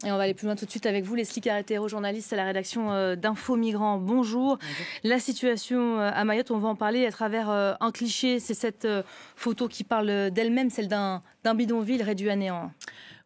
Et on va aller plus loin tout de suite avec vous, Leslie Carretero, journaliste à la rédaction d'Info Migrants. Bonjour. Bonjour. La situation à Mayotte, on va en parler à travers un cliché. C'est cette photo qui parle d'elle-même, celle d'un bidonville réduit à néant.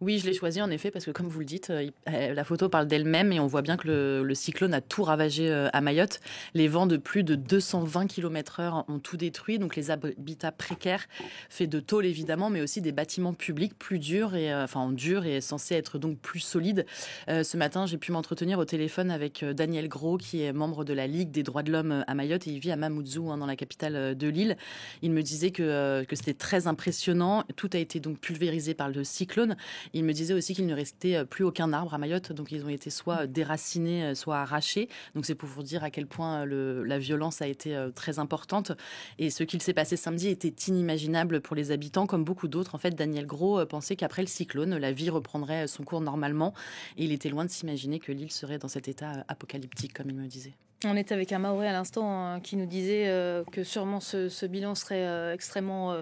Oui, je l'ai choisie en effet parce que comme vous le dites, la photo parle d'elle-même et on voit bien que le cyclone a tout ravagé à Mayotte. Les vents de plus de 220 km/h ont tout détruit, donc les habitats précaires faits de tôle évidemment, mais aussi des bâtiments publics plus durs en dur et censés être donc plus solides. Ce matin, j'ai pu m'entretenir au téléphone avec Daniel Gros, qui est membre de la Ligue des droits de l'homme à Mayotte et il vit à Mamoudzou, dans la capitale de l'île. Il me disait que c'était très impressionnant. Tout a été donc pulvérisé par le cyclone. Il me disait aussi qu'il ne restait plus aucun arbre à Mayotte, donc ils ont été soit déracinés, soit arrachés. Donc c'est pour vous dire à quel point la violence a été très importante. Et ce qu'il s'est passé samedi était inimaginable pour les habitants, comme beaucoup d'autres. En fait, Daniel Gros pensait qu'après le cyclone, la vie reprendrait son cours normalement. Et il était loin de s'imaginer que l'île serait dans cet état apocalyptique, comme il me disait. On est avec un Mahorais à l'instant qui nous disait que sûrement ce bilan serait extrêmement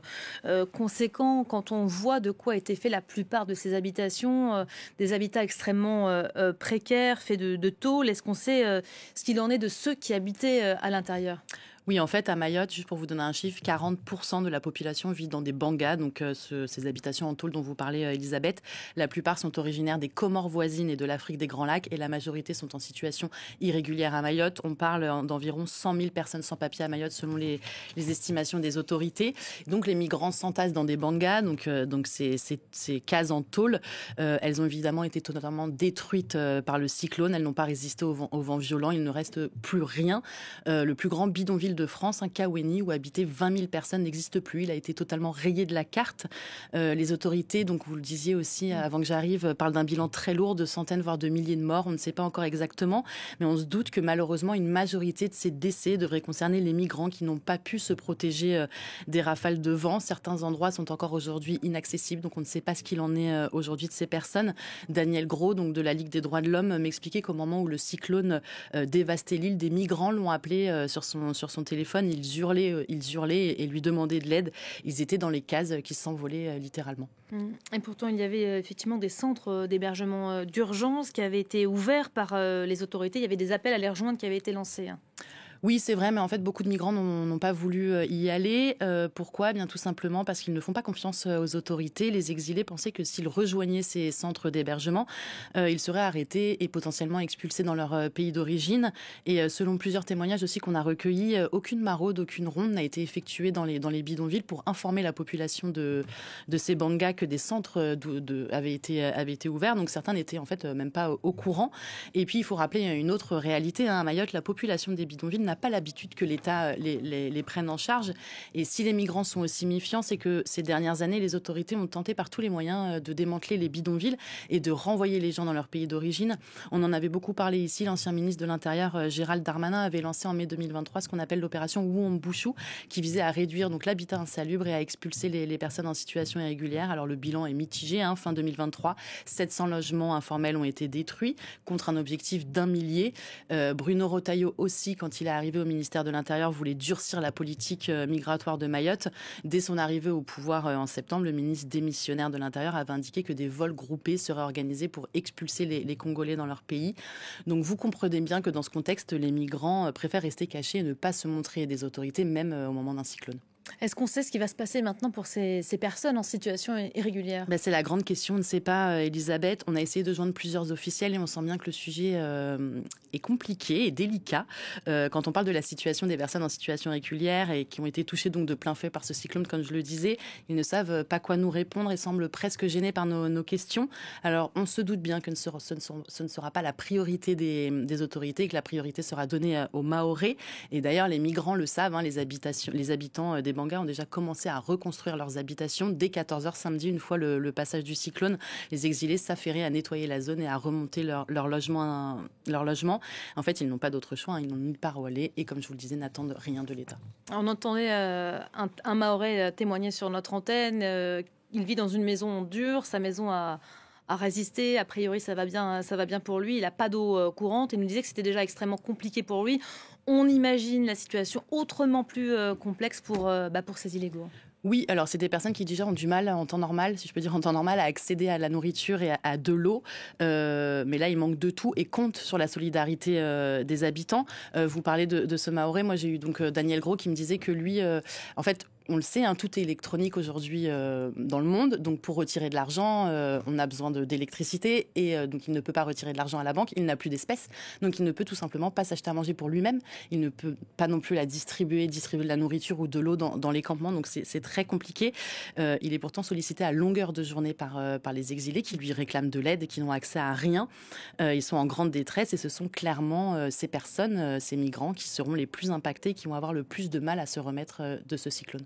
conséquent quand on voit de quoi a été fait la plupart de ces habitations, des habitats extrêmement précaires, faits de tôle. Est-ce qu'on sait ce qu'il en est de ceux qui habitaient à l'intérieur ? Oui, en fait, à Mayotte, juste pour vous donner un chiffre, 40% de la population vit dans des bangas, donc ces habitations en tôle dont vous parlez, Elisabeth. La plupart sont originaires des Comores voisines et de l'Afrique des Grands Lacs, et la majorité sont en situation irrégulière à Mayotte. On parle d'environ 100 000 personnes sans papier à Mayotte, selon les estimations des autorités. Donc, les migrants s'entassent dans des bangas, donc ces cases en tôle, elles ont évidemment été totalement détruites par le cyclone. Elles n'ont pas résisté au vent violent. Il ne reste plus rien. Le plus grand bidonville de France, Kaweni, où habitaient 20 000 personnes, n'existe plus. Il a été totalement rayé de la carte. Les autorités, donc vous le disiez aussi avant que j'arrive, parlent d'un bilan très lourd de centaines, voire de milliers de morts. On ne sait pas encore exactement, mais on se doute que malheureusement, une majorité de ces décès devraient concerner les migrants qui n'ont pas pu se protéger des rafales de vent. Certains endroits sont encore aujourd'hui inaccessibles, donc on ne sait pas ce qu'il en est aujourd'hui de ces personnes. Daniel Gros, donc de la Ligue des droits de l'homme, m'expliquait qu'au moment où le cyclone dévastait l'île, des migrants l'ont appelé sur son téléphone, ils hurlaient et lui demandaient de l'aide. Ils étaient dans les cases qui s'envolaient littéralement. Et pourtant, il y avait effectivement des centres d'hébergement d'urgence qui avaient été ouverts par les autorités. Il y avait des appels à les rejoindre qui avaient été lancés. Oui, c'est vrai, mais en fait, beaucoup de migrants n'ont pas voulu y aller. Pourquoi ? Bien tout simplement parce qu'ils ne font pas confiance aux autorités. Les exilés pensaient que s'ils rejoignaient ces centres d'hébergement, ils seraient arrêtés et potentiellement expulsés dans leur pays d'origine. Et selon plusieurs témoignages aussi qu'on a recueillis, aucune maraude, aucune ronde n'a été effectuée dans les bidonvilles pour informer la population de ces bangas que des centres avaient été ouverts. Donc certains n'étaient en fait même pas au courant. Et puis il faut rappeler une autre réalité. À Mayotte, la population des bidonvilles n'a pas l'habitude que l'État les prenne en charge. Et si les migrants sont aussi méfiants, c'est que ces dernières années, les autorités ont tenté par tous les moyens de démanteler les bidonvilles et de renvoyer les gens dans leur pays d'origine. On en avait beaucoup parlé ici. L'ancien ministre de l'Intérieur, Gérald Darmanin, avait lancé en mai 2023 ce qu'on appelle l'opération Wuambushu, qui visait à réduire donc l'habitat insalubre et à expulser les personnes en situation irrégulière. Alors le bilan est mitigé. Fin 2023, 700 logements informels ont été détruits contre un objectif d'1 millier. Bruno Retailleau aussi, quand il est arrivé au ministère de l'Intérieur, voulait durcir la politique migratoire de Mayotte. Dès son arrivée au pouvoir en septembre, le ministre démissionnaire de l'Intérieur avait indiqué que des vols groupés seraient organisés pour expulser les Congolais dans leur pays. Donc vous comprenez bien que dans ce contexte, les migrants préfèrent rester cachés et ne pas se montrer des autorités, même au moment d'un cyclone. Est-ce qu'on sait ce qui va se passer maintenant pour ces personnes en situation irrégulière ? C'est la grande question, on ne sait pas, Elisabeth. On a essayé de joindre plusieurs officiels et on sent bien que le sujet est compliqué et délicat. Quand on parle de la situation des personnes en situation irrégulière et qui ont été touchées donc de plein fouet par ce cyclone, comme je le disais, ils ne savent pas quoi nous répondre et semblent presque gênés par nos questions. Alors on se doute bien que ce ne sera pas la priorité des autorités et que la priorité sera donnée aux Mahorais. Et d'ailleurs, les migrants le savent, les habitants des bangas ont déjà commencé à reconstruire leurs habitations dès 14h samedi, une fois le passage du cyclone. Les exilés s'affairaient à nettoyer la zone et à remonter leur logement. En fait, ils n'ont pas d'autre choix, ils n'ont nulle part où aller et, comme je vous le disais, n'attendent rien de l'État. On entendait un Mahorais témoigner sur notre antenne. Il vit dans une maison dure, sa maison a résisté. A priori, ça va bien pour lui. Il n'a pas d'eau courante. Il nous disait que c'était déjà extrêmement compliqué pour lui. On imagine la situation autrement plus complexe pour ces illégaux. Oui, alors c'est des personnes qui déjà ont du mal en temps normal, si je peux dire en temps normal, à accéder à la nourriture et à de l'eau. Mais là, il manque de tout et compte sur la solidarité des habitants. Vous parlez de ce Mahorais. Moi, j'ai eu donc Daniel Gros qui me disait que lui, en fait, on le sait, hein, tout est électronique aujourd'hui dans le monde. Donc, pour retirer de l'argent, on a besoin d'électricité et donc il ne peut pas retirer de l'argent à la banque. Il n'a plus d'espèces, donc il ne peut tout simplement pas s'acheter à manger pour lui-même. Il ne peut pas non plus la distribuer de la nourriture ou de l'eau dans les campements. Donc, c'est très compliqué. Il est pourtant sollicité à longueur de journée par les exilés qui lui réclament de l'aide et qui n'ont accès à rien. Ils sont en grande détresse et ce sont clairement ces personnes, ces migrants qui seront les plus impactés, qui vont avoir le plus de mal à se remettre de ce cyclone.